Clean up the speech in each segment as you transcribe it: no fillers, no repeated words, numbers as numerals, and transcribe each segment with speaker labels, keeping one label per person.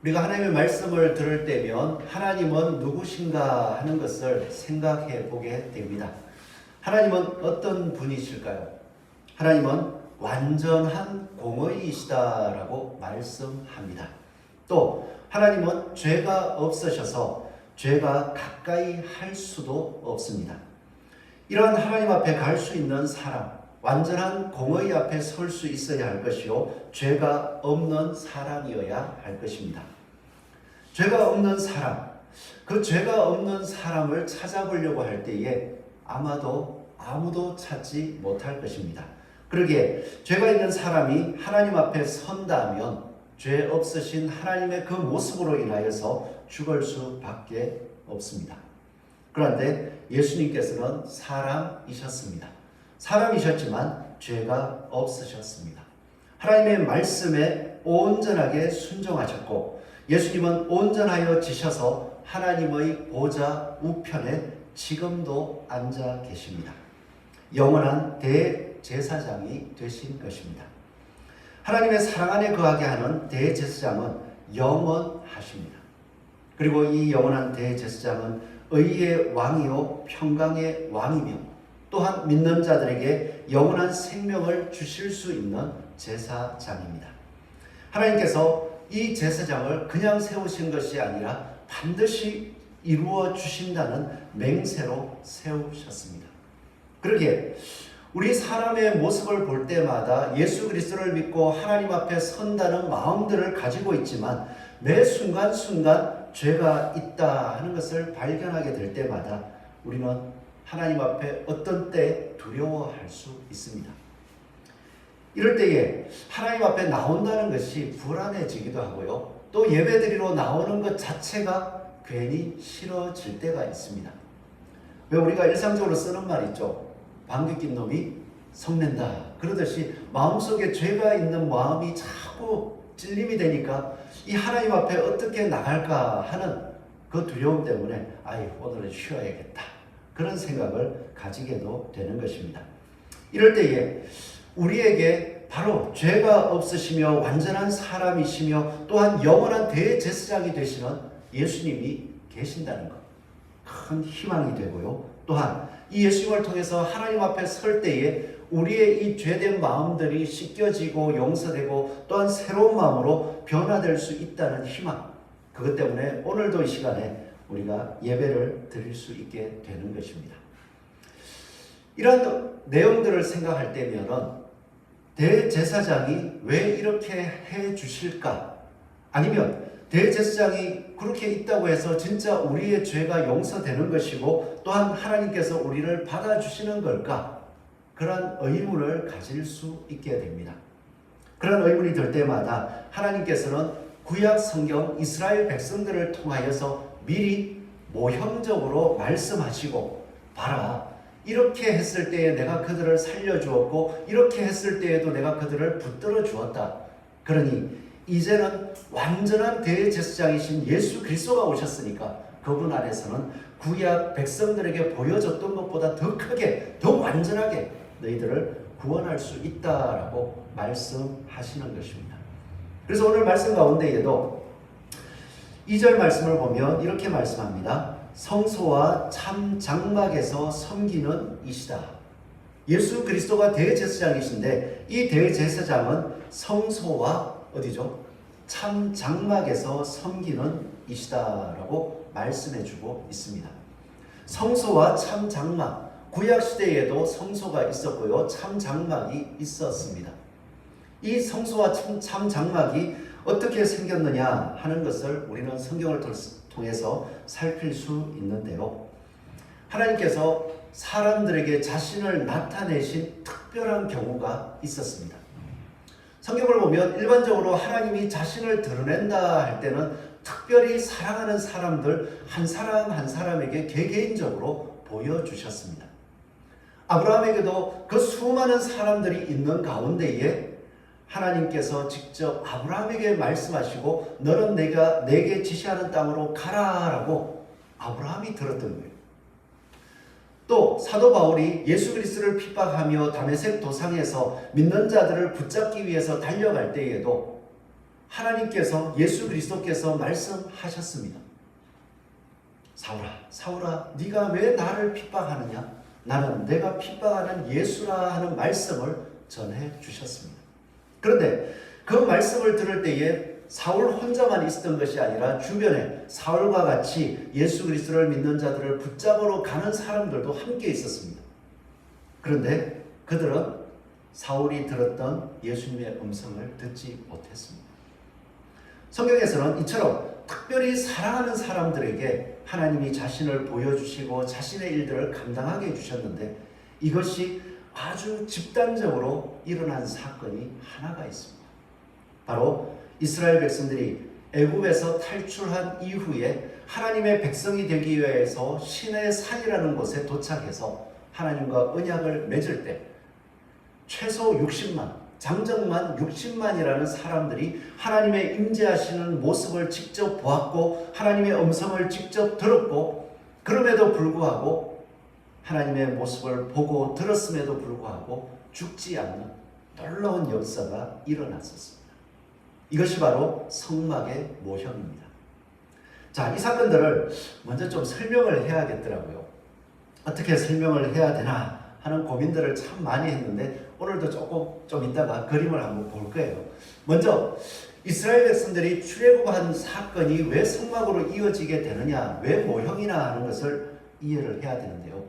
Speaker 1: 우리가 하나님의 말씀을 들을 때면 하나님은 누구신가 하는 것을 생각해 보게 됩니다. 하나님은 어떤 분이실까요? 하나님은 완전한 공의이시다라고 말씀합니다. 또 하나님은 죄가 없으셔서 죄가 가까이 할 수도 없습니다. 이러한 하나님 앞에 갈 수 있는 사람, 완전한 공의 앞에 설 수 있어야 할 것이요, 죄가 없는 사람이어야 할 것입니다. 죄가 없는 사람, 그 죄가 없는 사람을 찾아보려고 할 때에 아마도 아무도 찾지 못할 것입니다. 그러기에 죄가 있는 사람이 하나님 앞에 선다면 죄 없으신 하나님의 그 모습으로 인하여서 죽을 수밖에 없습니다. 그런데 예수님께서는 사람이셨습니다. 사람이셨지만 죄가 없으셨습니다. 하나님의 말씀에 온전하게 순종하셨고 예수님은 온전하여 지셔서 하나님의 보좌 우편에 지금도 앉아 계십니다. 영원한 대제사장이 되신 것입니다. 하나님의 사랑 안에 거하게 하는 대제사장은 영원하십니다. 그리고 이 영원한 대제사장은 의의 왕이요 평강의 왕이며 또한 믿는 자들에게 영원한 생명을 주실 수 있는 제사장입니다. 하나님께서 이 제사장을 그냥 세우신 것이 아니라 반드시 이루어 주신다는 맹세로 세우셨습니다. 그러기에 우리 사람의 모습을 볼 때마다 예수 그리스도를 믿고 하나님 앞에 선다는 마음들을 가지고 있지만 매 순간순간 죄가 있다 하는 것을 발견하게 될 때마다 우리는 하나님 앞에 어떤 때 두려워할 수 있습니다. 이럴 때에 하나님 앞에 나온다는 것이 불안해지기도 하고요. 또 예배드리러 나오는 것 자체가 괜히 싫어질 때가 있습니다. 왜 우리가 일상적으로 쓰는 말 있죠? 방귀 낀 놈이 성낸다. 그러듯이 마음속에 죄가 있는 마음이 자꾸 찔림이 되니까 이 하나님 앞에 어떻게 나갈까 하는 그 두려움 때문에 오늘은 쉬어야겠다. 그런 생각을 가지게도 되는 것입니다. 이럴 때에 우리에게 바로 죄가 없으시며 완전한 사람이시며 또한 영원한 대제사장이 되시는 예수님이 계신다는 것, 큰 희망이 되고요. 또한 이 예수님을 통해서 하나님 앞에 설 때에 우리의 이 죄된 마음들이 씻겨지고 용서되고 또한 새로운 마음으로 변화될 수 있다는 희망, 그것 때문에 오늘도 이 시간에 우리가 예배를 드릴 수 있게 되는 것입니다. 이런 내용들을 생각할 때면은 대제사장이 왜 이렇게 해 주실까? 아니면 대제사장이 그렇게 있다고 해서 진짜 우리의 죄가 용서되는 것이고 또한 하나님께서 우리를 받아주시는 걸까? 그런 의문을 가질 수 있게 됩니다. 그런 의문이 들 때마다 하나님께서는 구약 성경 이스라엘 백성들을 통하여서 미리 모형적으로 말씀하시고, 봐라, 이렇게 했을 때에 내가 그들을 살려주었고 이렇게 했을 때에도 내가 그들을 붙들어 주었다. 그러니 이제는 완전한 대제사장이신 예수 그리스도가 오셨으니까 그분 안에서는 구약 백성들에게 보여줬던 것보다 더 크게, 더 완전하게 너희들을 구원할 수 있다라고 말씀하시는 것입니다. 그래서 오늘 말씀 가운데에도 2절 말씀을 보면 이렇게 말씀합니다. 성소와 참 장막에서 섬기는 이시다. 예수 그리스도가 대제사장이신데 이 대제사장은 성소와 어디죠? 참 장막에서 섬기는 이시다라고 말씀해주고 있습니다. 성소와 참 장막, 구약시대에도 성소가 있었고요, 참 장막이 있었습니다. 이 성소와 참 장막이 어떻게 생겼느냐 하는 것을 우리는 성경을 통해서 살필 수 있는데요. 하나님께서 사람들에게 자신을 나타내신 특별한 경우가 있었습니다. 성경을 보면 일반적으로 하나님이 자신을 드러낸다 할 때는 특별히 사랑하는 사람들 한 사람 한 사람에게 개개인적으로 보여주셨습니다. 아브라함에게도 그 수많은 사람들이 있는 가운데에 하나님께서 직접 아브라함에게 말씀하시고 너는 내게 지시하는 땅으로 가라라고 아브라함이 들었던 거예요. 또 사도 바울이 예수 그리스도를 핍박하며 다메섹 도상에서 믿는 자들을 붙잡기 위해서 달려갈 때에도 하나님께서 예수 그리스도께서 말씀하셨습니다. 사울아, 사울아, 네가 왜 나를 핍박하느냐? 나는 내가 핍박하는 예수라 하는 말씀을 전해 주셨습니다. 그런데 그 말씀을 들을 때에 사울 혼자만 있었던 것이 아니라 주변에 사울과 같이 예수 그리스도를 믿는 자들을 붙잡으러 가는 사람들도 함께 있었습니다. 그런데 그들은 사울이 들었던 예수님의 음성을 듣지 못했습니다. 성경에서는 이처럼 특별히 사랑하는 사람들에게 하나님이 자신을 보여주시고 자신의 일들을 감당하게 해주셨는데 이것이 아주 집단적으로 일어난 사건이 하나가 있습니다. 바로 이스라엘 백성들이 애굽에서 탈출한 이후에 하나님의 백성이 되기 위해서 시내 산이라는 곳에 도착해서 하나님과 언약을 맺을 때 최소 60만, 장정만 60만이라는 사람들이 하나님의 임재하시는 모습을 직접 보았고 하나님의 음성을 직접 들었고 그럼에도 불구하고 하나님의 모습을 보고 들었음에도 불구하고 죽지 않는 놀라운 역사가 일어났었습니다. 이것이 바로 성막의 모형입니다. 자, 이 사건들을 먼저 좀 설명을 해야겠더라고요. 어떻게 설명을 해야 되나 하는 고민들을 참 많이 했는데 오늘도 좀 이따가 그림을 한번 볼 거예요. 먼저 이스라엘 백성들이 출애굽한 사건이 왜 성막으로 이어지게 되느냐, 왜 모형이나 하는 것을 이해를 해야 되는데요.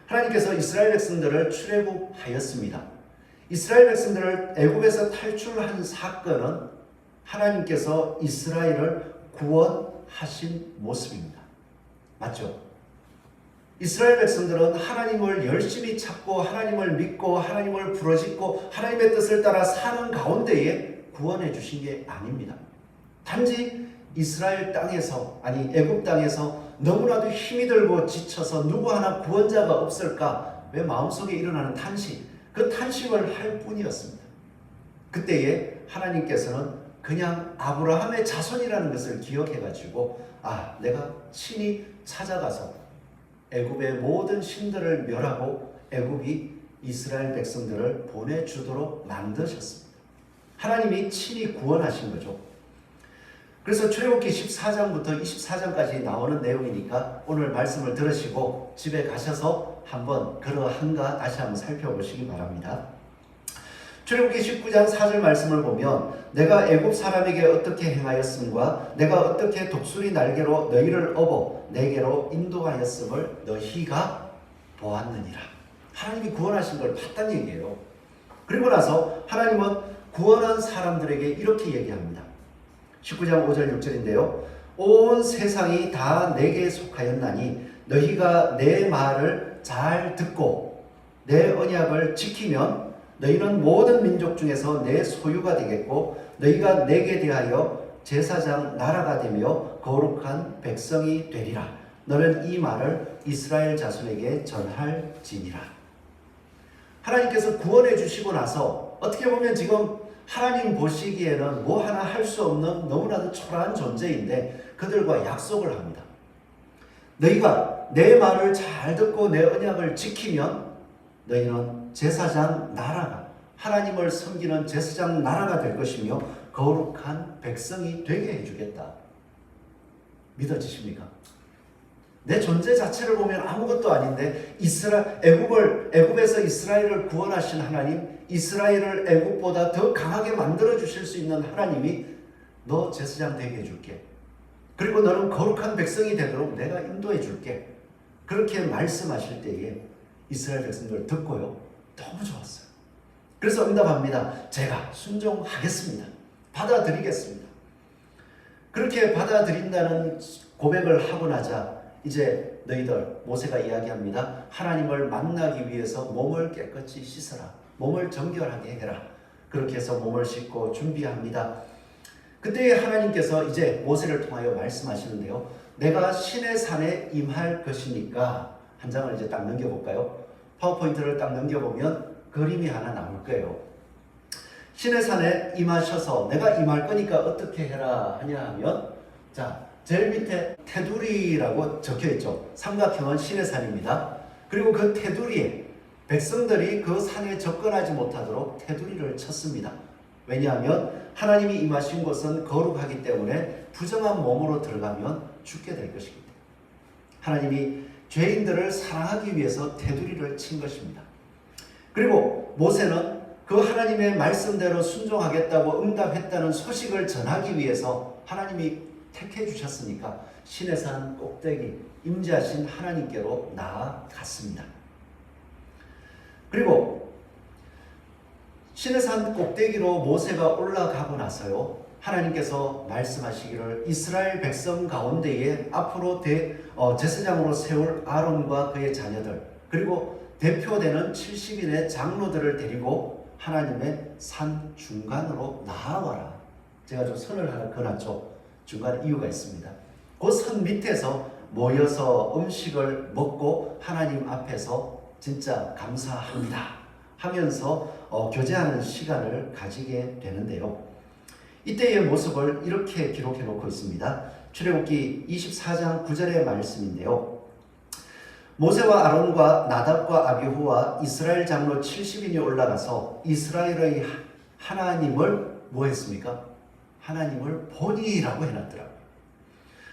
Speaker 1: 하나님께서 이스라엘 백성들을 출애굽하였습니다. 이스라엘 백성들을 애굽에서 탈출한 사건은 하나님께서 이스라엘을 구원하신 모습입니다. 맞죠? 이스라엘 백성들은 하나님을 열심히 찾고 하나님을 믿고 하나님을 부르짖고 하나님의 뜻을 따라 사는 가운데에 구원해 주신 게 아닙니다. 단지 이스라엘 땅에서 애굽 땅에서 너무나도 힘이 들고 지쳐서 누구 하나 구원자가 없을까 왜 마음속에 일어나는 탄식, 그 탄식을 할 뿐이었습니다. 그때에 하나님께서는 그냥 아브라함의 자손이라는 것을 기억해가지고 내가 친히 찾아가서 애굽의 모든 신들을 멸하고 애굽이 이스라엘 백성들을 보내주도록 만드셨습니다. 하나님이 친히 구원하신 거죠. 그래서 출애굽기 14장부터 24장까지 나오는 내용이니까 오늘 말씀을 들으시고 집에 가셔서 한번 그러한가 다시 한번 살펴보시기 바랍니다. 출애굽기 19장 4절 말씀을 보면 내가 애굽 사람에게 어떻게 행하였음과 내가 어떻게 독수리 날개로 너희를 업어 내게로 인도하였음을 너희가 보았느니라. 하나님이 구원하신 걸 봤다는 얘기예요. 그리고 나서 하나님은 구원한 사람들에게 이렇게 얘기합니다. 19장 5절 6절인데요. 온 세상이 다 내게 속하였나니 너희가 내 말을 잘 듣고 내 언약을 지키면 너희는 모든 민족 중에서 내 소유가 되겠고 너희가 내게 대하여 제사장 나라가 되며 거룩한 백성이 되리라. 너는 이 말을 이스라엘 자손에게 전할지니라. 하나님께서 구원해 주시고 나서 어떻게 보면 지금 하나님 보시기에는 뭐 하나 할 수 없는 너무나도 초라한 존재인데 그들과 약속을 합니다. 너희가 내 말을 잘 듣고 내 언약을 지키면 너희는 제사장 나라가 하나님을 섬기는 제사장 나라가 될 것이며 거룩한 백성이 되게 해주겠다. 믿어지십니까? 내 존재 자체를 보면 아무것도 아닌데 애굽에서 이스라엘을 구원하신 하나님, 이스라엘을 애굽보다 더 강하게 만들어 주실 수 있는 하나님이 너 제사장 되게 해줄게. 그리고 너는 거룩한 백성이 되도록 내가 인도해 줄게. 그렇게 말씀하실 때에 이스라엘 백성들 듣고요. 너무 좋았어요. 그래서 응답합니다. 제가 순종하겠습니다. 받아들이겠습니다. 그렇게 받아들인다는 고백을 하고 나자 이제 너희들 모세가 이야기합니다. 하나님을 만나기 위해서 몸을 깨끗이 씻어라. 몸을 정결하게 해라. 그렇게 해서 몸을 씻고 준비합니다. 그때 하나님께서 이제 모세를 통하여 말씀하시는데요. 내가 신의 산에 임할 것이니까 한 장을 이제 딱 넘겨볼까요? 파워포인트를 딱 넘겨보면 그림이 하나 나올 거예요. 신의 산에 임하셔서 내가 임할 거니까 어떻게 해라 하냐 하면 자, 제일 밑에 테두리라고 적혀있죠. 삼각형은 신의 산입니다. 그리고 그 테두리에 백성들이 그 산에 접근하지 못하도록 테두리를 쳤습니다. 왜냐하면 하나님이 임하신 곳은 거룩하기 때문에 부정한 몸으로 들어가면 죽게 될 것이기 때문에 하나님이 죄인들을 사랑하기 위해서 테두리를 친 것입니다. 그리고 모세는 그 하나님의 말씀대로 순종하겠다고 응답했다는 소식을 전하기 위해서 하나님이 택해 주셨으니까 시내산 꼭대기 임재하신 하나님께로 나아갔습니다. 그리고 시내산 꼭대기로 모세가 올라가고 나서요, 하나님께서 말씀하시기를 이스라엘 백성 가운데에 앞으로 제사장으로 세울 아론과 그의 자녀들, 그리고 대표되는 70인의 장로들을 데리고 하나님의 산 중간으로 나아와라. 제가 좀 선을 하나 그어놨죠. 중간에 이유가 있습니다. 그 산 밑에서 모여서 음식을 먹고 하나님 앞에서 진짜 감사합니다 하면서 교제하는 시간을 가지게 되는데요. 이때의 모습을 이렇게 기록해 놓고 있습니다. 출애굽기 24장 9절의 말씀인데요. 모세와 아론과 나답과 아비후와 이스라엘 장로 70인이 올라가서 이스라엘의 하나님을 뭐 했습니까? 하나님을 보니라고 해놨더라고요.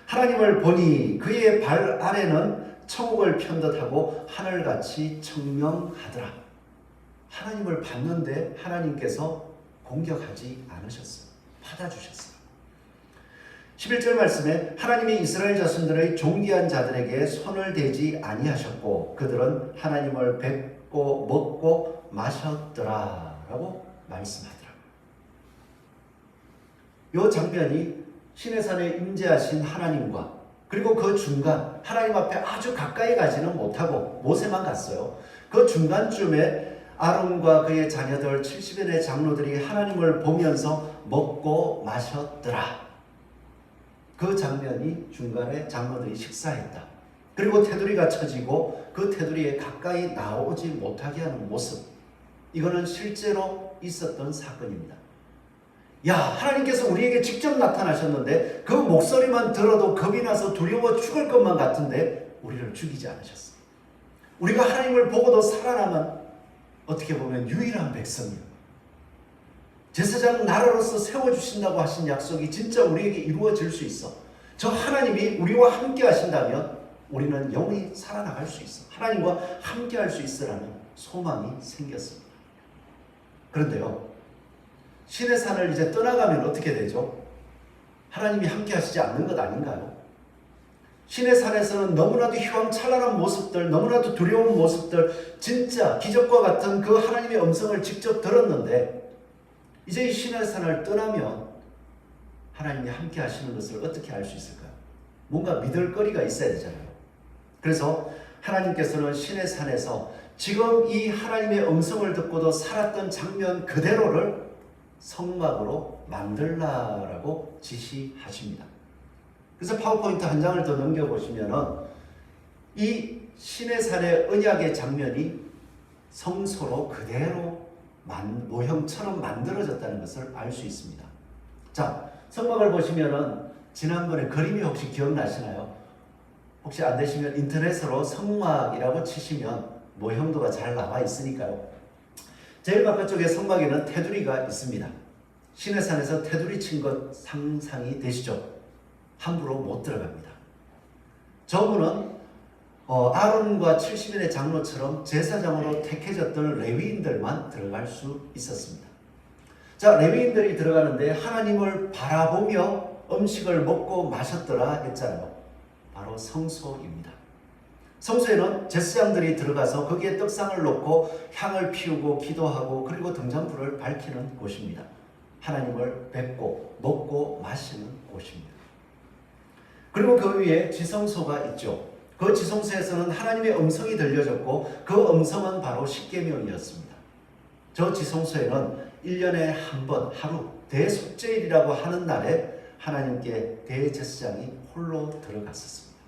Speaker 1: 하나님을 보니 그의 발 아래는 천국을 편듯하고 하늘같이 청명하더라. 하나님을 봤는데 하나님께서 공격하지 않으셨어요. 받아주셨어요. 11절 말씀에 하나님이 이스라엘 자손들의 존귀한 자들에게 손을 대지 아니하셨고 그들은 하나님을 뵙고 먹고 마셨더라 라고 말씀하더라고요. 이 장면이 시내산에 임재하신 하나님과 그리고 그 중간 하나님 앞에 아주 가까이 가지는 못하고 모세만 갔어요. 그 중간쯤에 아론과 그의 자녀들 70인의 장로들이 하나님을 보면서 먹고 마셨더라. 그 장면이 중간에 장로들이 식사했다. 그리고 테두리가 쳐지고 그 테두리에 가까이 나오지 못하게 하는 모습. 이거는 실제로 있었던 사건입니다. 야, 하나님께서 우리에게 직접 나타나셨는데 그 목소리만 들어도 겁이 나서 두려워 죽을 것만 같은데 우리를 죽이지 않으셨어요. 우리가 하나님을 보고도 살아남은 어떻게 보면 유일한 백성이에요. 제사장 나라로서 세워주신다고 하신 약속이 진짜 우리에게 이루어질 수 있어. 저 하나님이 우리와 함께 하신다면 우리는 영원히 살아나갈 수 있어. 하나님과 함께 할 수 있으라는 소망이 생겼습니다. 그런데요, 시내산을 이제 떠나가면 어떻게 되죠? 하나님이 함께 하시지 않는 것 아닌가요? 시내산에서는 너무나도 휘황찬란한 모습들, 너무나도 두려운 모습들, 진짜 기적과 같은 그 하나님의 음성을 직접 들었는데 이제 이 시내산을 떠나면 하나님이 함께 하시는 것을 어떻게 알 수 있을까요? 뭔가 믿을 거리가 있어야 되잖아요. 그래서 하나님께서는 시내산에서 지금 이 하나님의 음성을 듣고도 살았던 장면 그대로를 성막으로 만들라라고 지시하십니다. 그래서 파워포인트 한 장을 더 넘겨보시면은 이 시내산의 언약의 장면이 성소로 그대로 모형처럼 만들어졌다는 것을 알 수 있습니다. 자, 성막을 보시면은 지난번에 그림이 혹시 기억나시나요? 혹시 안 되시면 인터넷으로 성막이라고 치시면 모형도가 잘 나와 있으니까요. 제일 바깥쪽에 성막에는 테두리가 있습니다. 시내산에서 테두리 친 것 상상이 되시죠? 함부로 못 들어갑니다. 저분은 아론과 70인의 장로처럼 제사장으로 택해졌던 레위인들만 들어갈 수 있었습니다. 자, 레위인들이 들어가는데 하나님을 바라보며 음식을 먹고 마셨더라 했잖아요. 바로 성소입니다. 성소에는 제사장들이 들어가서 거기에 떡상을 놓고 향을 피우고 기도하고 그리고 등잔불을 밝히는 곳입니다. 하나님을 뵙고 먹고 마시는 곳입니다. 그리고 그 위에 지성소가 있죠. 그 지성소에서는 하나님의 음성이 들려졌고 그 음성은 바로 십계명이었습니다. 저 지성소에는 1년에 한 번 하루 대속죄일이라고 하는 날에 하나님께 대제사장이 홀로 들어갔었습니다.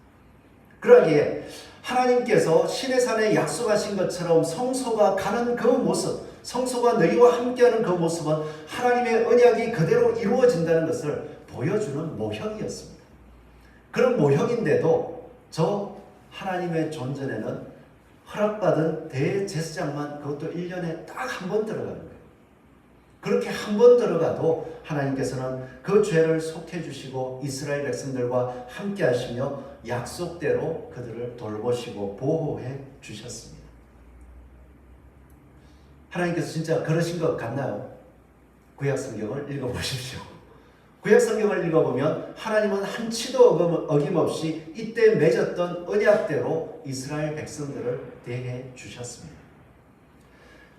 Speaker 1: 그러기에 하나님께서 시내산에 약속하신 것처럼 성소가 가는 그 모습, 성소가 너희와 함께하는 그 모습은 하나님의 언약이 그대로 이루어진다는 것을 보여주는 모형이었습니다. 그런 모형인데도 저 하나님의 존전에는 허락받은 대제사장만 그것도 1년에 딱 한 번 들어가는 거예요. 그렇게 한 번 들어가도 하나님께서는 그 죄를 속해 주시고 이스라엘 백성들과 함께 하시며 약속대로 그들을 돌보시고 보호해 주셨습니다. 하나님께서 진짜 그러신 것 같나요? 구약 성경을 읽어보십시오. 구약 성경을 읽어보면 하나님은 한치도 어김없이 이때 맺었던 언약대로 이스라엘 백성들을 대해 주셨습니다.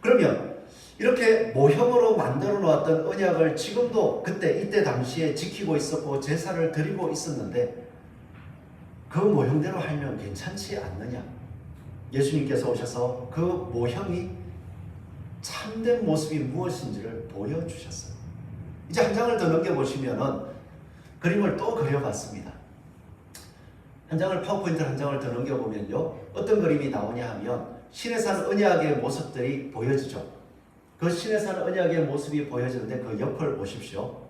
Speaker 1: 그러면 이렇게 모형으로 만들어 놓았던 언약을 지금도 이때 당시에 지키고 있었고 제사를 드리고 있었는데 그 모형대로 하면 괜찮지 않느냐? 예수님께서 오셔서 그 모형이 참된 모습이 무엇인지를 보여주셨어요. 이제 한 장을 더 넘겨보시면은 그림을 또 그려봤습니다. 한 장을 파워포인트 한 장을 더 넘겨보면요. 어떤 그림이 나오냐 하면 시내산 언약의 모습들이 보여지죠. 그 시내산 언약의 모습이 보여지는데 그 옆을 보십시오.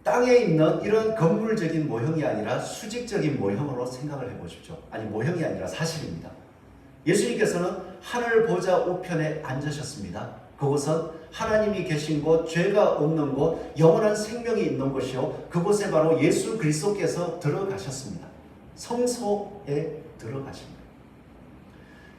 Speaker 1: 땅에 있는 이런 건물적인 모형이 아니라 수직적인 모형으로 생각을 해보십시오. 아니 모형이 아니라 사실입니다. 예수님께서는 하늘 보좌 우편에 앉으셨습니다. 그곳은 하나님이 계신 곳, 죄가 없는 곳, 영원한 생명이 있는 곳이요. 그곳에 바로 예수 그리스도께서 들어가셨습니다. 성소에 들어가십니다.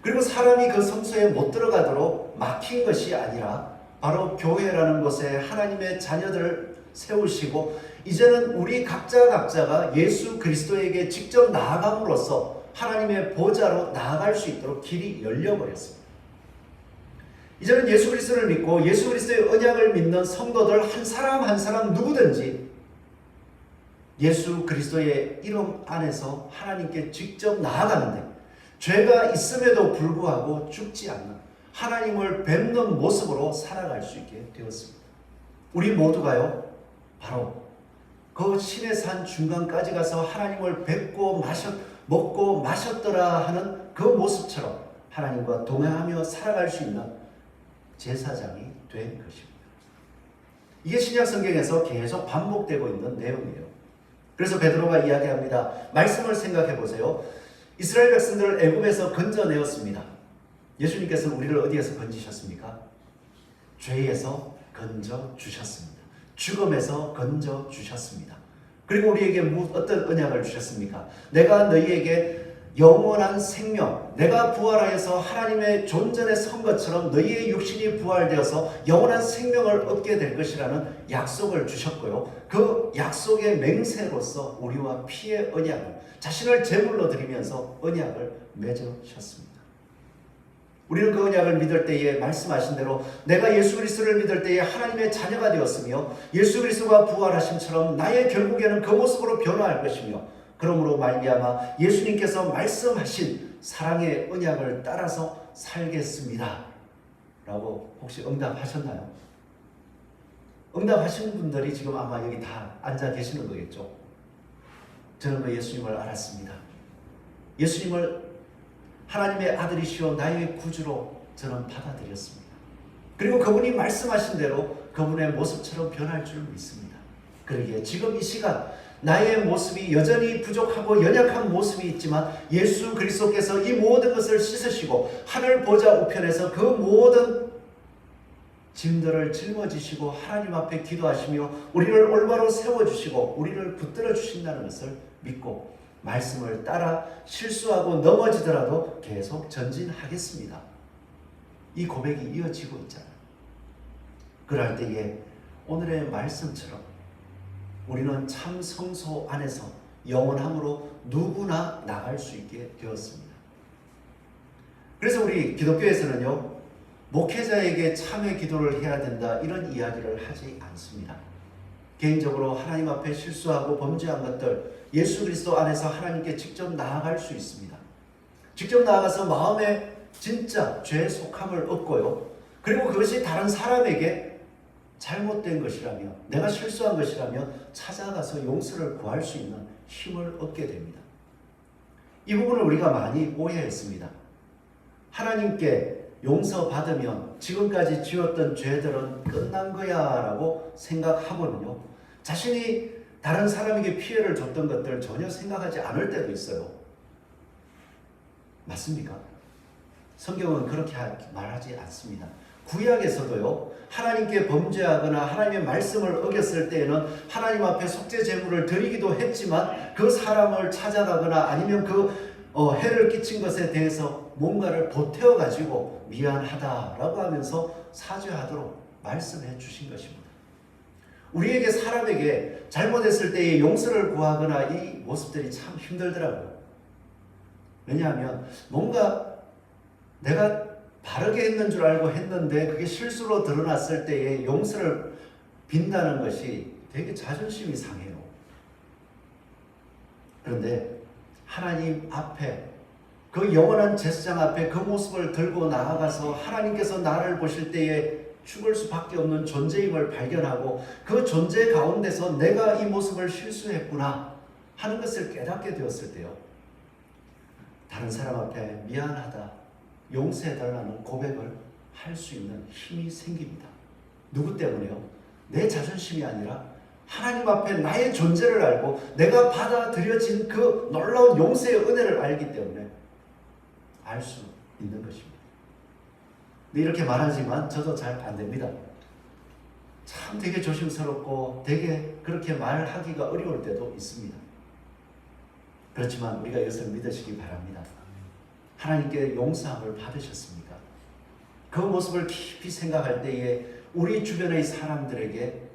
Speaker 1: 그리고 사람이 그 성소에 못 들어가도록 막힌 것이 아니라 바로 교회라는 곳에 하나님의 자녀들을 세우시고 이제는 우리 각자가 예수 그리스도에게 직접 나아감으로써 하나님의 보좌로 나아갈 수 있도록 길이 열려버렸습니다. 이제는 예수 그리스도를 믿고 예수 그리스도의 언약을 믿는 성도들 한 사람 한 사람 누구든지 예수 그리스도의 이름 안에서 하나님께 직접 나아가는데 죄가 있음에도 불구하고 죽지 않는 하나님을 뵙는 모습으로 살아갈 수 있게 되었습니다. 우리 모두가요, 바로 그 신의 산 중간까지 가서 하나님을 뵙고 먹고 마셨더라 하는 그 모습처럼 하나님과 동행하며 살아갈 수 있는 제사장이 된 것입니다. 이게 신약 성경에서 계속 반복되고 있는 내용이에요. 그래서 베드로가 이야기합니다. 말씀을 생각해 보세요. 이스라엘 백성들을 애굽에서 건져내었습니다. 예수님께서는 우리를 어디에서 건지셨습니까? 죄에서 건져주셨습니다. 죽음에서 건져주셨습니다. 그리고 우리에게 어떤 언약을 주셨습니까? 내가 너희에게 영원한 생명, 내가 부활하여서 하나님의 존전에 선 것처럼 너희의 육신이 부활되어서 영원한 생명을 얻게 될 것이라는 약속을 주셨고요. 그 약속의 맹세로서 우리와 피의 언약을 자신을 제물로 드리면서 언약을 맺으셨습니다. 우리는 그 언약을 믿을 때에 말씀하신 대로 내가 예수 그리스도를 믿을 때에 하나님의 자녀가 되었으며 예수 그리스도가 부활하심처럼 나의 결국에는 그 모습으로 변화할 것이며 그러므로 말미암아 예수님께서 말씀하신 사랑의 언약을 따라서 살겠습니다. 라고 혹시 응답하셨나요? 응답하시는 분들이 지금 아마 여기 다 앉아 계시는 거겠죠. 저는 그 예수님을 알았습니다. 예수님을 하나님의 아들이시오 나의 구주로 저는 받아들였습니다. 그리고 그분이 말씀하신 대로 그분의 모습처럼 변할 줄 믿습니다. 그러기에 지금 이 시간 나의 모습이 여전히 부족하고 연약한 모습이 있지만 예수 그리스도께서 이 모든 것을 씻으시고 하늘 보좌 우편에서 그 모든 짐들을 짊어지시고 하나님 앞에 기도하시며 우리를 올바로 세워주시고 우리를 붙들어 주신다는 것을 믿고 말씀을 따라 실수하고 넘어지더라도 계속 전진하겠습니다. 이 고백이 이어지고 있잖아요. 그럴 때에 오늘의 말씀처럼 우리는 참 성소 안에서 영원함으로 누구나 나갈 수 있게 되었습니다. 그래서 우리 기독교에서는요, 목회자에게 참회 기도를 해야 된다 이런 이야기를 하지 않습니다. 개인적으로 하나님 앞에 실수하고 범죄한 것들 예수 그리스도 안에서 하나님께 직접 나아갈 수 있습니다. 직접 나아가서 마음에 진짜 죄 속함을 얻고요. 그리고 그것이 다른 사람에게 잘못된 것이라면 내가 실수한 것이라면 찾아가서 용서를 구할 수 있는 힘을 얻게 됩니다. 이 부분을 우리가 많이 오해했습니다. 하나님께 용서받으면 지금까지 지었던 죄들은 끝난 거야 라고 생각하고는요, 자신이 다른 사람에게 피해를 줬던 것들 전혀 생각하지 않을 때도 있어요. 맞습니까? 성경은 그렇게 말하지 않습니다. 구약에서도요, 하나님께 범죄하거나 하나님의 말씀을 어겼을 때에는 하나님 앞에 속죄 제물을 드리기도 했지만 그 사람을 찾아가거나 아니면 해를 끼친 것에 대해서 뭔가를 보태어 가지고 미안하다라고 하면서 사죄하도록 말씀해 주신 것입니다. 우리에게 사람에게 잘못했을 때의 용서를 구하거나 이 모습들이 참 힘들더라고요. 왜냐하면 뭔가 내가 바르게 했는 줄 알고 했는데 그게 실수로 드러났을 때의 용서를 빈다는 것이 되게 자존심이 상해요. 그런데 하나님 앞에 그 영원한 제사장 앞에 그 모습을 들고 나아가서 하나님께서 나를 보실 때에 죽을 수밖에 없는 존재임을 발견하고 그 존재 가운데서 내가 이 모습을 실수했구나 하는 것을 깨닫게 되었을 때요, 다른 사람 앞에 미안하다, 용서해달라는 고백을 할 수 있는 힘이 생깁니다. 누구 때문에요? 내 자존심이 아니라 하나님 앞에 나의 존재를 알고 내가 받아들여진 그 놀라운 용서의 은혜를 알기 때문에 알 수 있는 것입니다. 이렇게 말하지만 저도 잘 안 됩니다. 참 되게 조심스럽고 되게 그렇게 말하기가 어려울 때도 있습니다. 그렇지만 우리가 이것을 믿으시기 바랍니다. 하나님께 용서함을 받으셨습니까? 그 모습을 깊이 생각할 때에 우리 주변의 사람들에게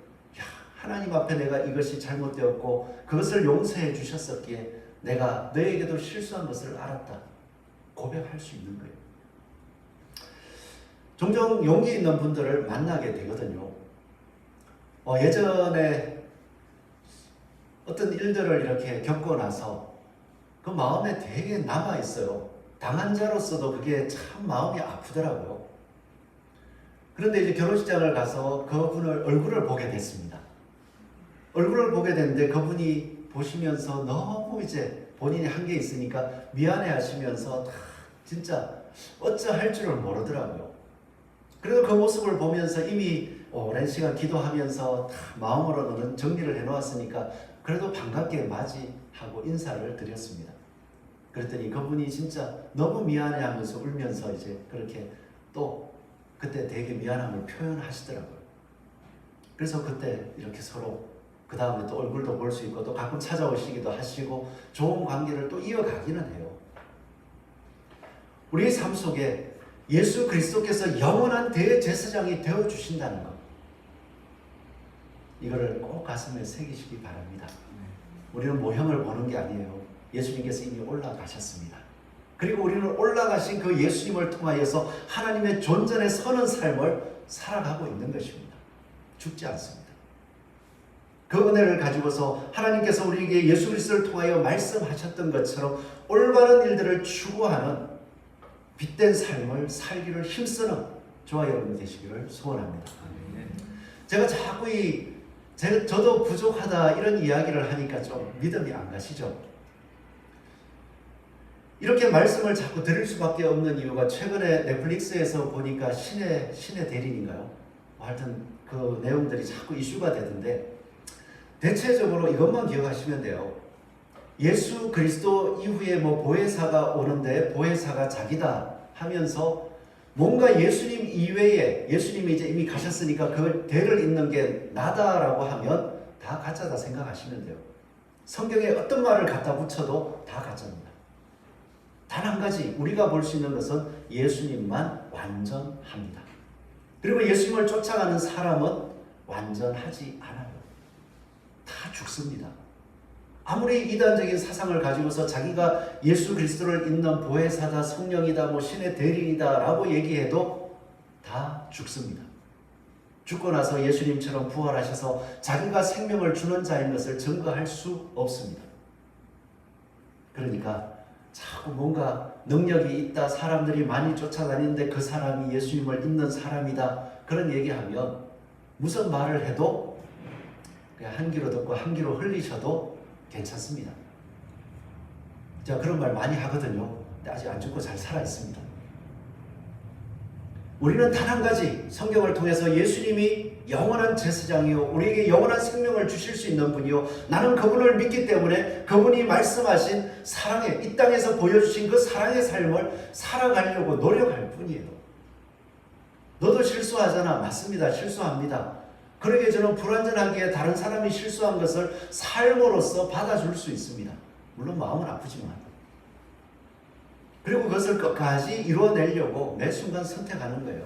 Speaker 1: 하나님 앞에 내가 이것이 잘못되었고 그것을 용서해 주셨었기에 내가 너에게도 실수한 것을 알았다 고백할 수 있는 거예요. 종종 용기 있는 분들을 만나게 되거든요. 예전에 어떤 일들을 이렇게 겪고 나서 그 마음에 되게 남아있어요. 당한 자로서도 그게 참 마음이 아프더라고요. 그런데 이제 결혼식장을 가서 그분을 얼굴을 보게 됐습니다. 얼굴을 보게 됐는데 그분이 보시면서 너무 이제 본인이 한 게 있으니까 미안해 하시면서 진짜 어쩌할 줄을 모르더라고요. 그래도 그 모습을 보면서 이미 오랜 시간 기도하면서 마음으로는 정리를 해놓았으니까 그래도 반갑게 맞이하고 인사를 드렸습니다. 그랬더니 그분이 진짜 너무 미안해 하면서 울면서 이제 그렇게 또 그때 되게 미안함을 표현하시더라고요. 그래서 그때 이렇게 서로 그 다음에 또 얼굴도 볼 수 있고 또 가끔 찾아오시기도 하시고 좋은 관계를 또 이어가기는 해요. 우리의 삶 속에 예수 그리스도께서 영원한 대제사장이 되어주신다는 것, 이거를 꼭 가슴에 새기시기 바랍니다. 우리는 모형을 보는 게 아니에요. 예수님께서 이미 올라가셨습니다. 그리고 우리는 올라가신 그 예수님을 통하여서 하나님의 존전에 서는 삶을 살아가고 있는 것입니다. 죽지 않습니다. 그 은혜를 가지고서 하나님께서 우리에게 예수 그리스도를 통하여 말씀하셨던 것처럼 올바른 일들을 추구하는 빛된 삶을 살기를 힘쓰는 저와 여러분 되시기를 소원합니다. 제가 자꾸 저도 부족하다 이런 이야기를 하니까 좀 믿음이 안 가시죠? 이렇게 말씀을 자꾸 드릴 수밖에 없는 이유가 최근에 넷플릭스에서 보니까 신의 대리인인가요? 하여튼 그 내용들이 자꾸 이슈가 되던데 대체적으로 이것만 기억하시면 돼요. 예수 그리스도 이후에 보혜사가 오는데 보혜사가 자기다 하면서 뭔가 예수님 이외에 예수님이 이제 이미 가셨으니까 그 대를 잇는 게 나다라고 하면 다 가짜다 생각하시면 돼요. 성경에 어떤 말을 갖다 붙여도 다 가짜입니다. 단 한 가지 우리가 볼 수 있는 것은 예수님만 완전합니다. 그리고 예수님을 쫓아가는 사람은 완전하지 않아요. 다 죽습니다. 아무리 이단적인 사상을 가지고서 자기가 예수 그리스도를 잇는 보혜사다, 성령이다, 신의 대리이다 라고 얘기해도 다 죽습니다. 죽고 나서 예수님처럼 부활하셔서 자기가 생명을 주는 자인 것을 증거할 수 없습니다. 그러니까 자꾸 뭔가 능력이 있다, 사람들이 많이 쫓아다니는데 그 사람이 예수님을 잇는 사람이다 그런 얘기하면 무슨 말을 해도 그냥 한 귀로 듣고 한 귀로 흘리셔도 괜찮습니다. 제가 그런 말 많이 하거든요. 근데 아직 안 죽고 잘 살아 있습니다. 우리는 단 한 가지 성경을 통해서 예수님이 영원한 제사장이요 우리에게 영원한 생명을 주실 수 있는 분이요 나는 그분을 믿기 때문에 그분이 말씀하신 사랑의 이 땅에서 보여주신 그 사랑의 삶을 살아가려고 노력할 뿐이에요. 너도 실수하잖아. 맞습니다. 실수합니다. 그러기에 저는 불완전하기에 다른 사람이 실수한 것을 삶으로서 받아줄 수 있습니다. 물론 마음은 아프지만. 그리고 그것을 끝까지 이루어내려고 매 순간 선택하는 거예요.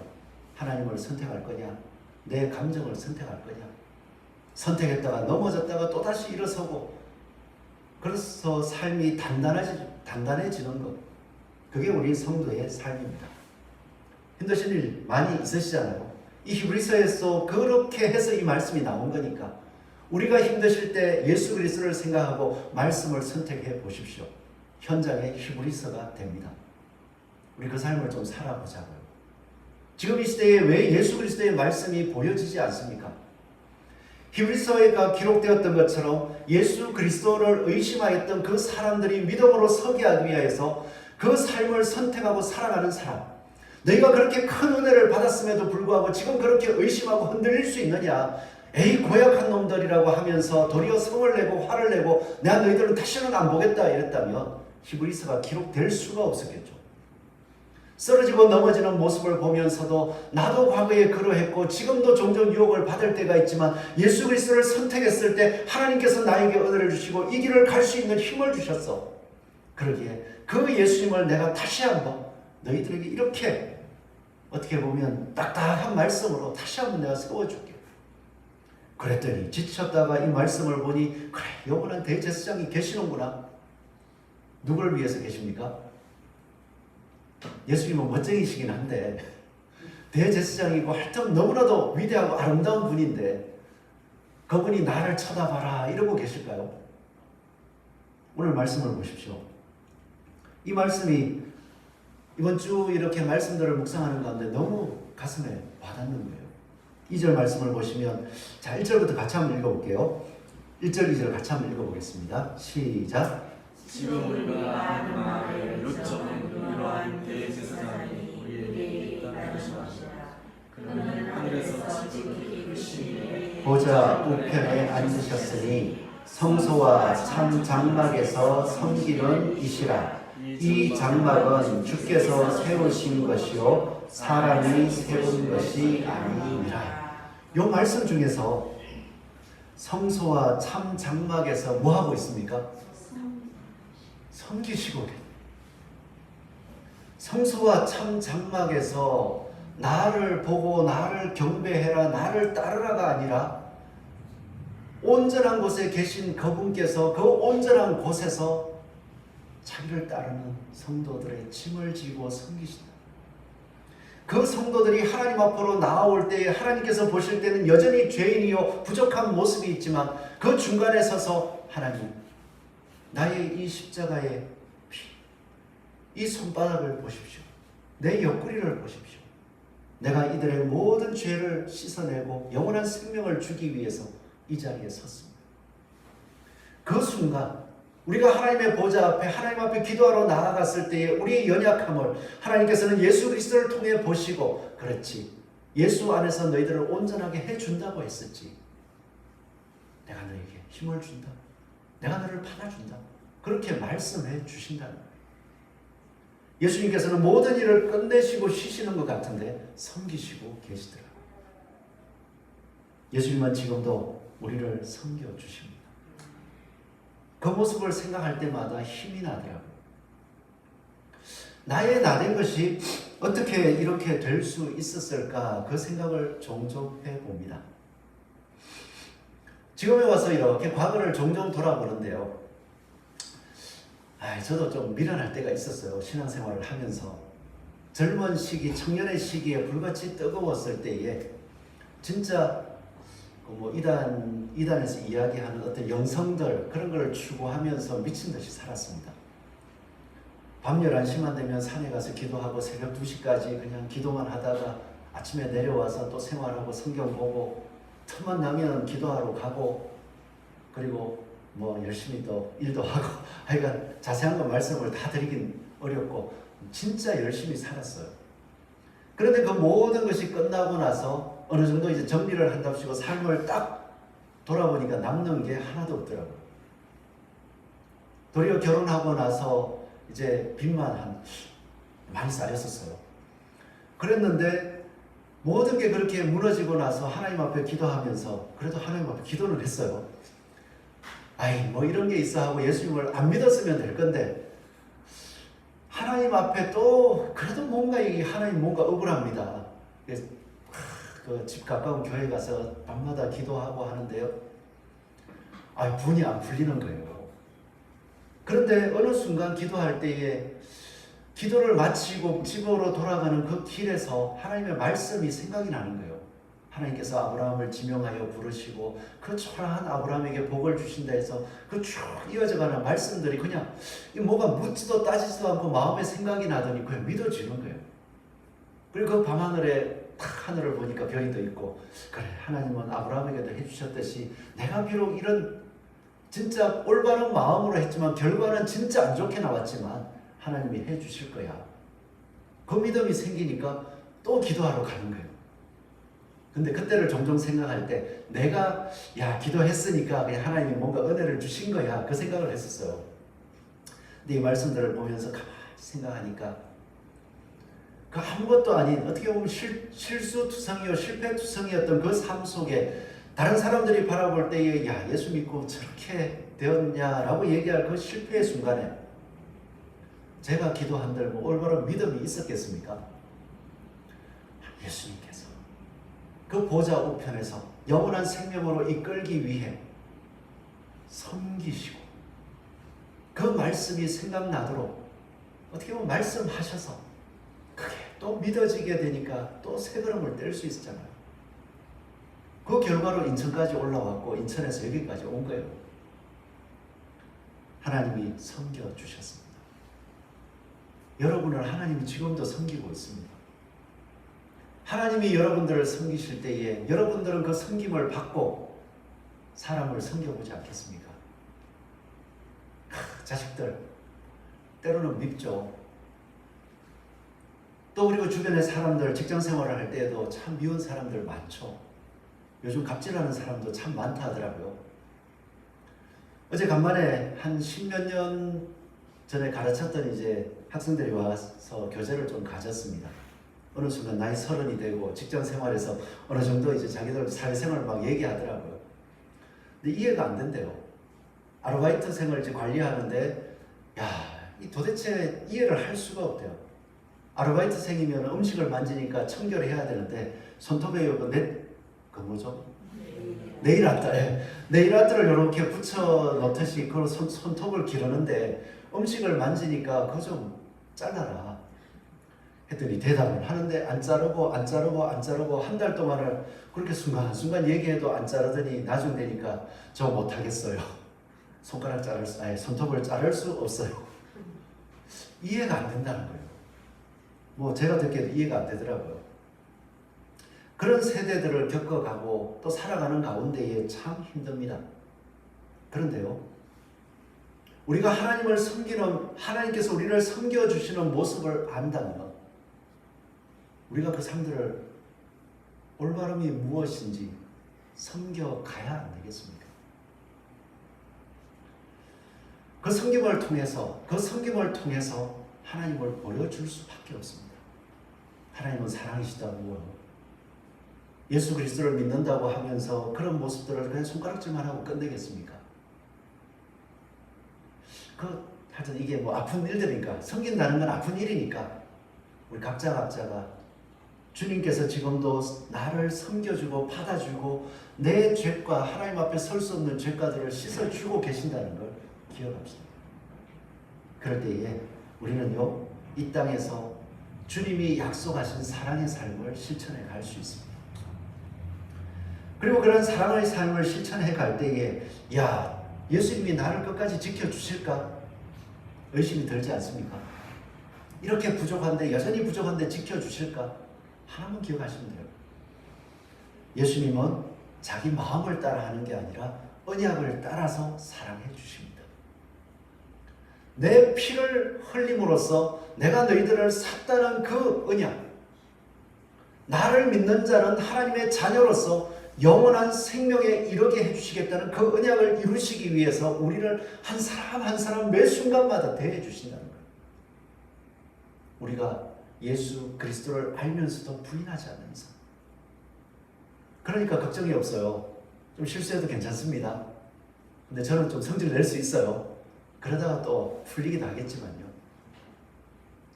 Speaker 1: 하나님을 선택할 거냐? 내 감정을 선택할 거냐? 선택했다가 넘어졌다가 또다시 일어서고, 그래서 삶이 단단해지는 것. 그게 우리 성도의 삶입니다. 힘드신 일 많이 있으시잖아요. 이 히브리서에서 그렇게 해서 이 말씀이 나온 거니까 우리가 힘드실 때 예수 그리스도를 생각하고 말씀을 선택해 보십시오. 현장의 히브리서가 됩니다. 우리 그 삶을 좀 살아보자고요. 지금 이 시대에 왜 예수 그리스도의 말씀이 보여지지 않습니까? 히브리서가 기록되었던 것처럼 예수 그리스도를 의심하였던 그 사람들이 믿음으로 서게 하기 위해서 그 삶을 선택하고 살아가는 사람, 너희가 그렇게 큰 은혜를 받았음에도 불구하고 지금 그렇게 의심하고 흔들릴 수 있느냐? 에이 고약한 놈들이라고 하면서 도리어 성을 내고 화를 내고 내가 너희들은 다시는 안 보겠다 이랬다면 히브리서가 기록될 수가 없었겠죠. 쓰러지고 넘어지는 모습을 보면서도 나도 과거에 그러했고 지금도 종종 유혹을 받을 때가 있지만 예수 그리스도를 선택했을 때 하나님께서 나에게 은혜를 주시고 이 길을 갈 수 있는 힘을 주셨어. 그러기에 그 예수님을 내가 다시 한번 너희들에게 이렇게 어떻게 보면 딱딱한 말씀으로 다시 한번 내가 세워줄게. 그랬더니 지쳤다가 이 말씀을 보니 그래 영원한 대제사장이 계시는구나. 누구를 위해서 계십니까? 예수님은 멋쟁이시긴 한데 대제사장이고 하여튼 너무나도 위대하고 아름다운 분인데 그분이 나를 쳐다봐라 이러고 계실까요? 오늘 말씀을 보십시오. 이 말씀이 이번 주 이렇게 말씀들을 묵상하는 가운데 너무 가슴에 와닿는 거예요. 2절 말씀을 보시면 자 1절부터 같이 한번 읽어볼게요. 1절 2절 같이 한번 읽어보겠습니다. 시작.
Speaker 2: 지금 우리가 말을 요청은 이러한 대제사장이 우리에게 있다는 것이라. 그는 하늘에서 지극히 크신
Speaker 1: 보좌 우편에 앉으셨으니 성소와 참 장막에서 섬기는 이시라. 이 장막은 주께서 세우신 것이요 사람이 세운 것이 아니니라. 이 말씀 중에서 성소와 참 장막에서 뭐 하고 있습니까? 섬기시고 성소와 참 장막에서 나를 보고 나를 경배해라 나를 따르라가 아니라 온전한 곳에 계신 그분께서 그 온전한 곳에서 자기를 따르는 성도들의 짐을 지고 섬기신다. 그 성도들이 하나님 앞으로 나아올 때에 하나님께서 보실 때는 여전히 죄인이요 부족한 모습이 있지만 그 중간에 서서 하나님 나의 이 십자가의 피, 이 손바닥을 보십시오. 내 옆구리를 보십시오. 내가 이들의 모든 죄를 씻어내고 영원한 생명을 주기 위해서 이 자리에 섰습니다. 그 순간 우리가 하나님의 보좌 앞에 하나님 앞에 기도하러 나아갔을 때에 우리의 연약함을 하나님께서는 예수 그리스도를 통해 보시고 그렇지 예수 안에서 너희들을 온전하게 해준다고 했었지. 내가 너에게 힘을 준다. 내가 너를 받아준다. 그렇게 말씀해 주신다는 거예요. 예수님께서는 모든 일을 끝내시고 쉬시는 것 같은데 섬기시고 계시더라고요. 예수님은 지금도 우리를 섬겨주십니다. 그 모습을 생각할 때마다 힘이 나더라고요. 나의 나된 것이 어떻게 이렇게 될 수 있었을까 그 생각을 종종 해봅니다. 지금에 와서 이렇게 과거를 종종 돌아보는데요. 저도 좀 미련할 때가 있었어요. 신앙생활을 하면서. 젊은 시기, 청년의 시기에 불같이 뜨거웠을 때에 진짜 이단에서 이야기하는 어떤 영성들 그런 걸 추구하면서 미친 듯이 살았습니다. 밤 11시만 되면 산에 가서 기도하고 새벽 2시까지 그냥 기도만 하다가 아침에 내려와서 또 생활하고 성경 보고 틈만 나면 기도하러 가고 그리고 열심히 또 일도 하고 하여간 자세한 건 말씀을 다 드리긴 어렵고 진짜 열심히 살았어요. 그런데 그 모든 것이 끝나고 나서 어느 정도 이제 정리를 한답시고 삶을 딱 돌아보니까 남는 게 하나도 없더라고요. 도리어 결혼하고 나서 이제 빚만 많이 쌓였었어요. 그랬는데 모든 게 그렇게 무너지고 나서 하나님 앞에 기도하면서 그래도 하나님 앞에 기도를 했어요. 아이 뭐 이런 게 있어 하고 예수님을 안 믿었으면 될 건데 하나님 앞에 또 그래도 뭔가 이 하나님 뭔가 억울합니다. 그래서 그 집 가까운 교회 가서 밤마다 기도하고 하는데요. 아 분이 안 풀리는 거예요. 그런데 어느 순간 기도할 때에 기도를 마치고 집으로 돌아가는 그 길에서 하나님의 말씀이 생각이 나는 거예요. 하나님께서 아브라함을 지명하여 부르시고 그 초라한 아브라함에게 복을 주신다 해서 그 쭉 이어져가는 말씀들이 그냥 뭐가 묻지도 따지지도 않고 마음에 생각이 나더니 그냥 믿어지는 거예요. 그리고 그 밤하늘에 탁 하늘을 보니까 별이 떠 있고 그래 하나님은 아브라함에게도 해주셨듯이 내가 비록 이런 진짜 올바른 마음으로 했지만 결과는 진짜 안 좋게 나왔지만 하나님이 해주실 거야. 그 믿음이 생기니까 또 기도하러 가는 거예요. 근데 그때를 종종 생각할 때 내가 기도했으니까 그냥 하나님이 뭔가 은혜를 주신 거야 그 생각을 했었어요. 근데 이 말씀들을 보면서 가만히 생각하니까 그 아무것도 아닌 어떻게 보면 실수투성이요 실패투성이었던 그 삶 속에 다른 사람들이 바라볼 때에 예수 믿고 저렇게 되었냐라고 얘기할 그 실패의 순간에 제가 기도한들 뭐 올바른 믿음이 있었겠습니까? 예수님께서 그 보좌 우편에서 영원한 생명으로 이끌기 위해 섬기시고 그 말씀이 생각나도록 어떻게 보면 말씀하셔서 그게 또 믿어지게 되니까 또 새 걸음을 뗄 수 있었잖아요. 그 결과로 인천까지 올라왔고 인천에서 여기까지 온 거예요. 하나님이 섬겨주셨습니다. 여러분을 하나님이 지금도 섬기고 있습니다. 하나님이 여러분들을 섬기실 때에 여러분들은 그 섬김을 받고 사람을 섬겨보지 않겠습니까? 자식들 때로는 밉죠. 또 그리고 주변의 사람들 직장 생활을 할 때에도 참 미운 사람들 많죠. 요즘 갑질하는 사람도 참 많다 하더라고요. 어제 간만에 한 10몇 년 전에 가르쳤던 이제 학생들이 와서 교제를 좀 가졌습니다. 어느 순간 나이 30이 되고 직장 생활에서 어느 정도 이제 자기들 사회생활을 막 얘기하더라고요. 근데 이해가 안 된대요. 아르바이트생을 이제 관리하는데 도대체 이해를 할 수가 없대요. 아르바이트생이면 음식을 만지니까 청결을 해야 되는데 손톱에 네일 아트를 이렇게 붙여 놓듯이 그 손톱을 기르는데 음식을 만지니까 그거 좀 잘라라 했더니 대답을 하는데 안 자르고 한 달 동안을 그렇게 순간순간 얘기해도 안 자르더니 나중 되니까 저 못하겠어요. 손톱을 자를 수 없어요. 이해가 안 된다는 거예요. 뭐 제가 듣기에도 이해가 안 되더라고요. 그런 세대들을 겪어가고 또 살아가는 가운데에 참 힘듭니다. 그런데요, 우리가 하나님을 섬기는 하나님께서 우리를 섬겨주시는 모습을 안다면 우리가 그 사람들을 올바름이 무엇인지 섬겨가야 안 되겠습니까? 그 섬김을 통해서 하나님을 보여줄 수밖에 없습니다. 하나님은 사랑이시다고 예수 그리스도를 믿는다고 하면서 그런 모습들을 그냥 손가락질만 하고 끝내겠습니까? 하여튼 이게 뭐 아픈 일들이니까 섬긴다는 건 아픈 일이니까 우리 각자가 주님께서 지금도 나를 섬겨주고 받아주고 내 죄과 하나님 앞에 설 수 없는 죄가들을 씻어주고 계신다는 걸 기억합시다. 그럴 때에 우리는요 이 땅에서 주님이 약속하신 사랑의 삶을 실천해 갈 수 있습니다. 그리고 그런 사랑의 삶을 실천해 갈 때에 예수님이 나를 끝까지 지켜주실까? 의심이 들지 않습니까? 이렇게 부족한데 여전히 부족한데 지켜주실까? 하나만 기억하시면 돼요. 예수님은 자기 마음을 따라 하는 게 아니라 언약을 따라서 사랑해 주십니다. 내 피를 흘림으로써 내가 너희들을 샀다는 그 언약, 나를 믿는 자는 하나님의 자녀로서 영원한 생명에 이르게 해주시겠다는 그 언약을 이루시기 위해서 우리를 한 사람 한 사람 매 순간마다 대해 주신다는 거예요. 우리가 예수 그리스도를 알면서도 부인하지 않는 이상 그러니까 걱정이 없어요. 좀 실수해도 괜찮습니다. 근데 저는 좀 성질을 낼 수 있어요. 그러다가 또 풀리기도 하겠지만요.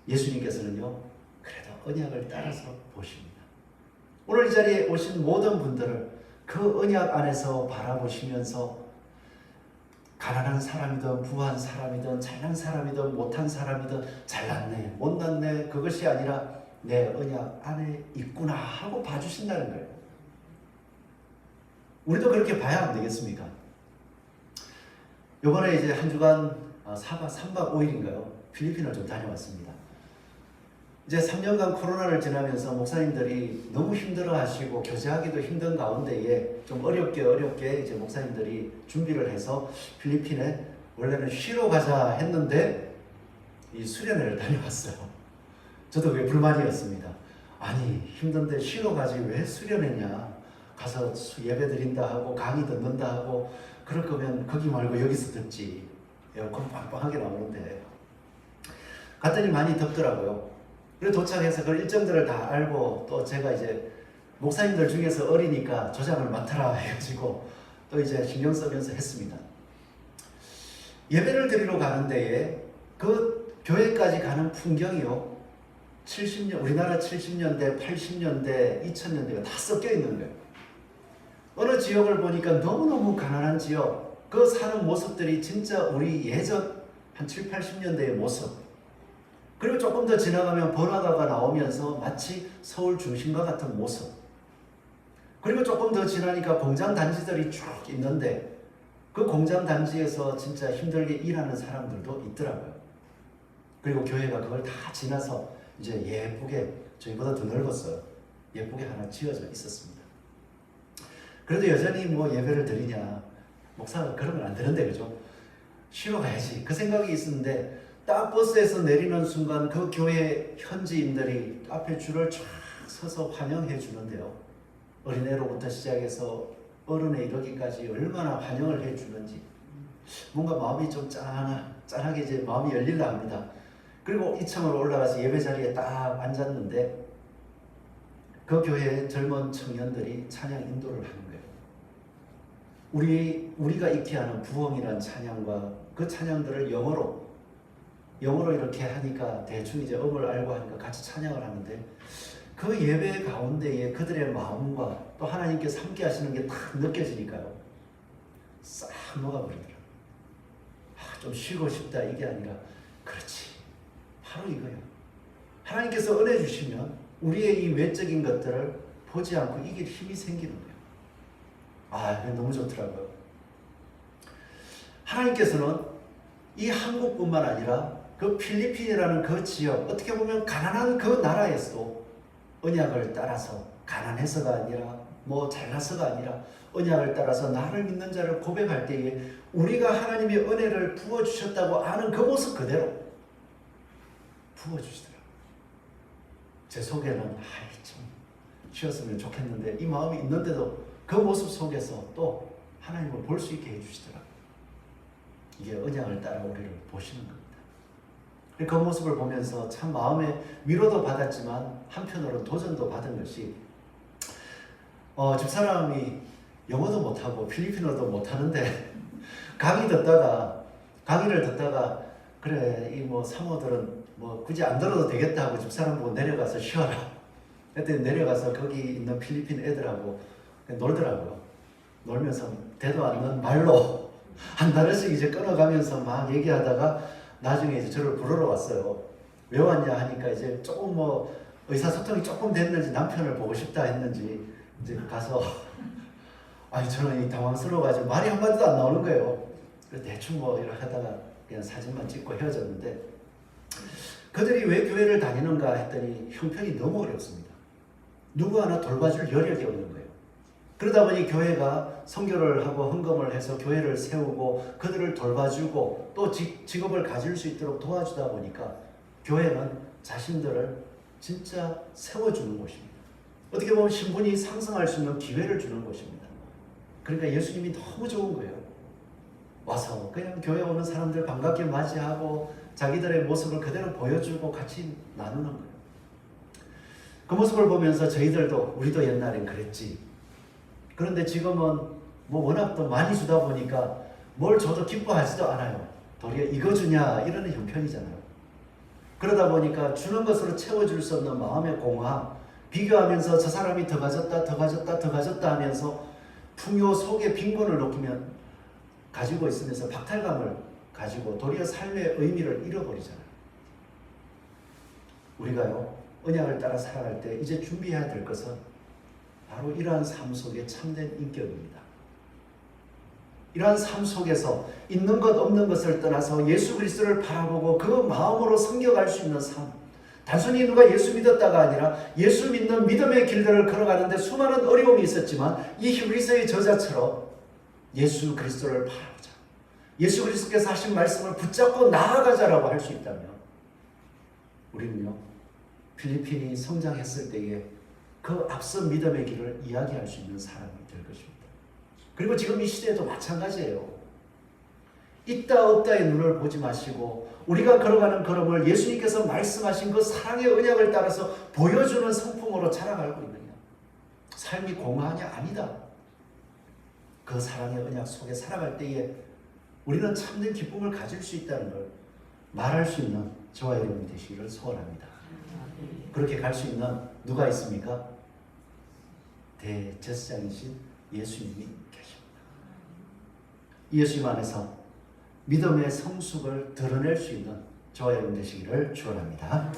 Speaker 1: 예수님께서는요, 그래도 언약을 따라서 보십니다. 오늘 이 자리에 오신 모든 분들을 그 언약 안에서 바라보시면서 가난한 사람이든 부한 사람이든 잘난 사람이든 못한 사람이든 잘났네 못났네 그것이 아니라 내 언약 안에 있구나 하고 봐주신다는 거예요. 우리도 그렇게 봐야 안 되겠습니까? 이번에 이제 한 주간 3박 5일인가요? 필리핀을 좀 다녀왔습니다. 이제 3년간 코로나를 지나면서 목사님들이 너무 힘들어 하시고 교제하기도 힘든 가운데에 좀 어렵게 이제 목사님들이 준비를 해서 필리핀에 원래는 쉬러 가자 했는데 이 수련회를 다녀왔어요. 저도 그게 불만이었습니다. 아니 힘든데 쉬러 가지 왜 수련회냐? 가서 예배 드린다 하고 강의 듣는다 하고 그럴 거면 거기 말고 여기서 듣지. 에어컨 빵빵하게 나오는데 갔더니 많이 덥더라고요. 그리고 도착해서 그 일정들을 다 알고 또 제가 이제 목사님들 중에서 어리니까 조장을 맡아라 해가지고 또 이제 신경 쓰면서 했습니다. 예배를 드리러 가는 데에 그 교회까지 가는 풍경이요. 70년, 우리나라 70년대, 80년대, 2000년대가 다 섞여 있는 거예요. 어느 지역을 보니까 너무너무 가난한 지역, 그 사는 모습들이 진짜 우리 예전 한 7, 80년대의 모습. 그리고 조금 더 지나가면 번화가가 나오면서 마치 서울 중심과 같은 모습. 그리고 조금 더 지나니까 공장 단지들이 쭉 있는데 그 공장 단지에서 진짜 힘들게 일하는 사람들도 있더라고요. 그리고 교회가 그걸 다 지나서 이제 예쁘게, 저희보다 더 넓었어요. 예쁘게 하나 지어져 있었습니다. 그래도 여전히 뭐 예배를 드리냐, 목사가 그러면 안 되는데 그죠? 쉬러 가야지 그 생각이 있었는데 딱 버스에서 내리는 순간 그 교회 현지인들이 앞에 줄을 쫙 서서 환영해 주는데요. 어린애로부터 시작해서 어른에 이르기까지 얼마나 환영을 해 주는지 뭔가 마음이 좀 짠하게 이제 마음이 열리려 합니다. 그리고 2층으로 올라가서 예배 자리에 딱 앉았는데 그 교회의 젊은 청년들이 찬양 인도를 하는 거예요. 우리가 익히 하는 부흥이라는 찬양과 그 찬양들을 영어로 이렇게 하니까 대충 이제 음을 알고 하니까 같이 찬양을 하는데 그 예배 가운데에 그들의 마음과 또 하나님께서 함께 하시는 게 딱 느껴지니까요. 싹 녹아버리더라고요. 좀 쉬고 싶다 이게 아니라 그렇지. 바로 이거예요. 하나님께서 은혜 주시면 우리의 이 외적인 것들을 보지 않고 이길 힘이 생기는 거예요. 그게 너무 좋더라고요. 하나님께서는 이 한국뿐만 아니라 그 필리핀이라는 그 지역, 어떻게 보면 가난한 그 나라에서도 언약을 따라서 가난해서가 아니라 뭐 잘나서가 아니라 언약을 따라서 나를 믿는 자를 고백할 때에 우리가 하나님의 은혜를 부어주셨다고 아는 그 모습 그대로 부어주시더라고요. 제 속에는 좀 쉬었으면 좋겠는데 이 마음이 있는데도 그 모습 속에서 또 하나님을 볼 수 있게 해주시더라고요. 이게 언약을 따라 우리를 보시는 겁니다. 그 모습을 보면서 참 마음에 위로도 받았지만 한편으로는 도전도 받은 것이 집사람이 영어도 못하고 필리핀어도 못하는데 강의를 듣다가 그래 이 뭐 사모들은 뭐 굳이 안 들어도 되겠다 하고 집사람 보고 내려가서 쉬어라. 그때 내려가서 거기 있는 필리핀 애들하고 놀더라고요. 놀면서 대도 않는 말로 한 달씩 이제 끊어가면서 막 얘기하다가 나중에 이제 저를 부르러 왔어요. 왜 왔냐 하니까 이제 조금 뭐 의사소통이 조금 됐는지 남편을 보고 싶다 했는지 이제 가서 저는 당황스러워가지고 말이 한마디도 안 나오는 거예요. 그래서 대충 뭐 이렇게 하다가 그냥 사진만 찍고 헤어졌는데 그들이 왜 교회를 다니는가 했더니 형편이 너무 어렵습니다. 누구 하나 돌봐줄 여력이 없는 거예요. 그러다 보니 교회가 선교를 하고 헌금을 해서 교회를 세우고 그들을 돌봐주고 또 직업을 가질 수 있도록 도와주다 보니까 교회는 자신들을 진짜 세워주는 곳입니다. 어떻게 보면 신분이 상승할 수 있는 기회를 주는 곳입니다. 그러니까 예수님이 너무 좋은 거예요. 와서 그냥 교회 오는 사람들 반갑게 맞이하고 자기들의 모습을 그대로 보여주고 같이 나누는 거예요. 그 모습을 보면서 저희들도 우리도 옛날엔 그랬지. 그런데 지금은 뭐 워낙 또 많이 주다 보니까 뭘 줘도 기뻐하지도 않아요. 도리어 이거 주냐 이러는 형편이잖아요. 그러다 보니까 주는 것으로 채워줄 수 없는 마음의 공허함, 비교하면서 저 사람이 더 가졌다 더 가졌다 더 가졌다 하면서 풍요 속에 빈곤을 느끼면 가지고 있으면서 박탈감을 가지고 도리어 삶의 의미를 잃어버리잖아요. 우리가요 언약을 따라 살아갈 때 이제 준비해야 될 것은 바로 이러한 삶 속의 참된 인격입니다. 이러한 삶 속에서 있는 것 없는 것을 떠나서 예수 그리스도를 바라보고 그 마음으로 섬겨갈 수 있는 삶. 단순히 누가 예수 믿었다가 아니라 예수 믿는 믿음의 길들을 걸어가는데 수많은 어려움이 있었지만 이 히브리서의 저자처럼 예수 그리스도를 바라보자. 예수 그리스도께서 하신 말씀을 붙잡고 나아가자라고 할 수 있다면 우리는요 필리핀이 성장했을 때에 그 앞선 믿음의 길을 이야기할 수 있는 사람이 될 것입니다. 그리고 지금 이 시대에도 마찬가지예요. 있다 없다의 눈을 보지 마시고 우리가 걸어가는 걸음을 예수님께서 말씀하신 그 사랑의 언약을 따라서 보여주는 성품으로 자라가고 있느냐. 삶이 공허하냐? 아니다. 그 사랑의 언약 속에 살아갈 때에 우리는 참된 기쁨을 가질 수 있다는 걸 말할 수 있는 저와 여러분이 되시기를 소원합니다. 그렇게 갈 수 있는 누가 있습니까? 대제사장이신 예수님이 계십니다. 예수님 안에서 믿음의 성숙을 드러낼 수 있는 저와 여러분 되시기를 축원합니다.